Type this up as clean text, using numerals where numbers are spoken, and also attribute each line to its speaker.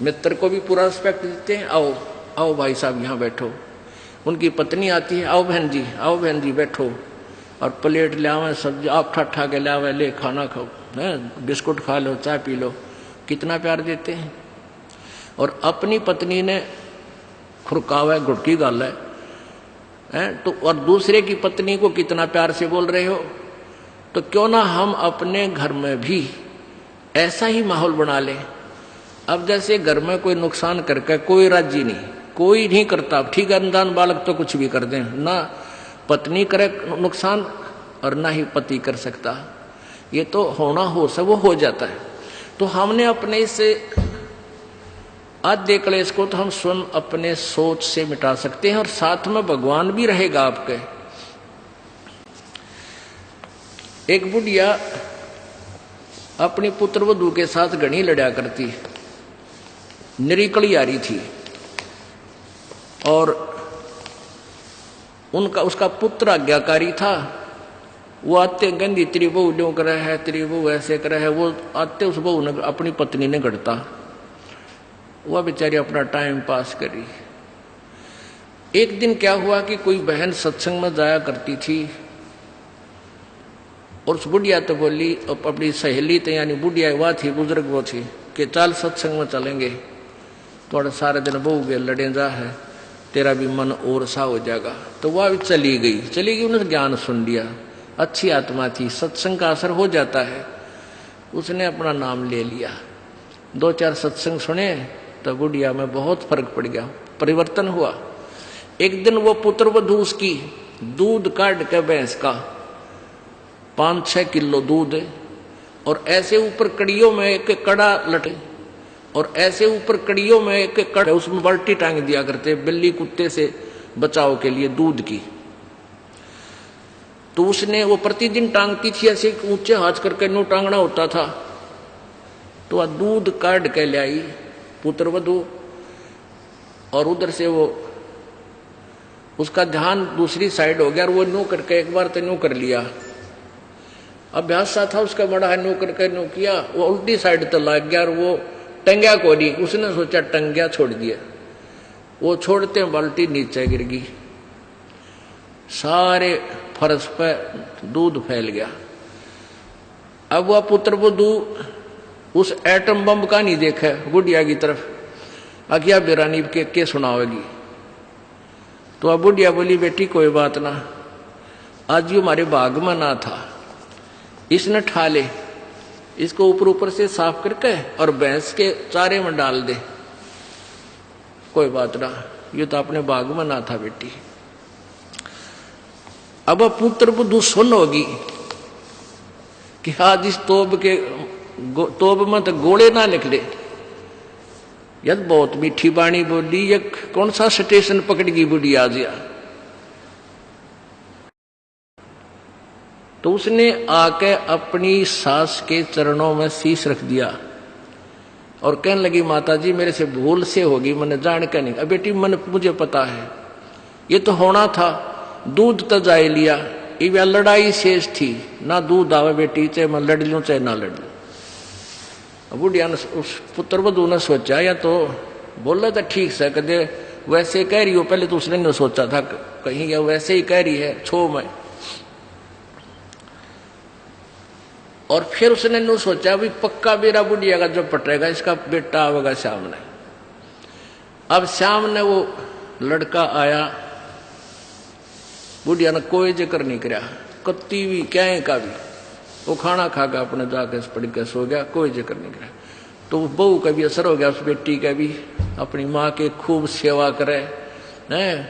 Speaker 1: मित्र को भी पूरा रिस्पेक्ट देते हैं, आओ आओ भाई साहब यहाँ बैठो। उनकी पत्नी आती है, आओ बहन जी, आओ बहन जी बैठो, और प्लेट ले आवे, सब्जी आप ठा के ले आवे, ले खाना खाओ, है बिस्कुट खा लो, चाय पी लो, कितना प्यार देते हैं। और अपनी पत्नी ने खुरकावा घुटकी गाल है तो, और दूसरे की पत्नी को कितना प्यार से बोल रहे हो। तो क्यों ना हम अपने घर में भी ऐसा ही माहौल बना लें। अब जैसे घर में कोई नुकसान करके कोई राजी नहीं, कोई नहीं करता, ठीक है, अनजान बालक तो कुछ भी कर दें, ना पत्नी करे नुकसान और ना ही पति कर सकता, ये तो होना हो सब वो हो जाता है। तो हमने अपने इससे आद्य क्लेश को तो हम स्वयं अपने सोच से मिटा सकते हैं, और साथ में भगवान भी रहेगा आपके। एक बुढ़िया अपनी पुत्र वधू के साथ घनी लड़ा करती, निरीकली आ रही थी, और उसका पुत्र आज्ञाकारी था। वो आते गंदी तेरी बहू ड्यों करे है, तेरी बहू ऐसे करे है, वो आते उस बहू ने अपनी पत्नी ने गढ़ता, वह बेचारी अपना टाइम पास करी। एक दिन क्या हुआ कि कोई बहन सत्संग में जाया करती थी, और उस बुढ़िया तो बोली, अपनी सहेली तो यानी बुढ़िया वह थी, बुजुर्ग वो थी, कि चल सत्संग में चलेंगे, थोड़ा सारे दिन बहू के लड़े जा है, तेरा भी मन और सा हो जाएगा। तो वह भी चली गई, उन्होंने ज्ञान सुन लिया, अच्छी आत्मा थी, सत्संग का असर हो जाता है। उसने अपना नाम ले लिया, 2-4 सत्संग सुने, तो बुढ़िया में बहुत फर्क पड़ गया, परिवर्तन हुआ। एक दिन वो पुत्र वधू उसकी दूध काट के भैंस का 5-6 किलो दूध, और ऐसे ऊपर कड़ियों में एक कड़ा लटे, और ऐसे ऊपर कड़ियों में एक कड़ा, उसमें बाल्टी टांग दिया करते बिल्ली कुत्ते से बचाव के लिए दूध की। तो उसने वो प्रतिदिन टांगती थी, ऐसे ऊंचे हाथ करके नो टांगना होता था। तो वह दूध काट के ले आई पुत्र वधू, और उधर से वो उसका ध्यान दूसरी साइड हो गया, और वो नो करके एक बार तो नो कर लिया, अभ्यास सा था उसका बड़ा है, नो करके नो किया, वो उल्टी साइड तो लग गया, और वो टंग्या को नहीं, उसने सोचा टंग्या छोड़ दिया, वो छोड़ते बाल्टी नीचे गिर गई, सारे फर्श पे दूध फैल गया। अब वह पुत्र वधू उस एटम बम का नहीं देखा बुढ़िया की तरफ, आज्ञा बेरानी के सुनावेगी। तो अब बुढ़िया बोली, बेटी कोई बात ना, आज ये हमारे बाग में ना था, इसने ठा ले, इसको ऊपर से साफ करके और भैंस के चारे में डाल दे, कोई बात ना, ये तो अपने बाग में ना था बेटी। अब पुत्र बुद्धू सुन होगी कि आज इस तोब में तो गोले ना निकले, यद बहुत मीठी बाणी बोली, ये कौन सा स्टेशन पकड़गी बुढ़ी आज या। तो उसने आके अपनी सास के चरणों में शीश रख दिया, और कहने लगी, माता जी मेरे से भूल से होगी, मैंने जान के नहीं। अब बेटी मन मुझे पता है, ये तो होना था, दूध तो जाए लिया, ये लड़ाई शेष थी, ना दूध आवे बेटी, चाहे मैं लड़ लूं चाहे ना लड़ लूं। बुढ़िया ने, उस पुत्र वधू ने सोचा, या तो बोला था ठीक से, कदे वैसे कह रही हो, पहले तो उसने नहीं सोचा था कहीं या वैसे ही कह रही है छो में, और फिर उसने नहीं सोचा भी पक्का बेरा बुढ़िया का जो पटेगा, इसका बेटा आवेगा श्याम ने। अब श्याम ने वो लड़का आया, बुढ़िया ने कोई जिक्र नहीं कराया, कत्ती भी क्या का भी, वो खाना खा के अपने जाके पड़ के सो गया, कोई जिक्र नहीं कराया। तो बहू का भी असर हो गया, उस बेटी का भी, अपनी माँ के खूब सेवा करे हैं।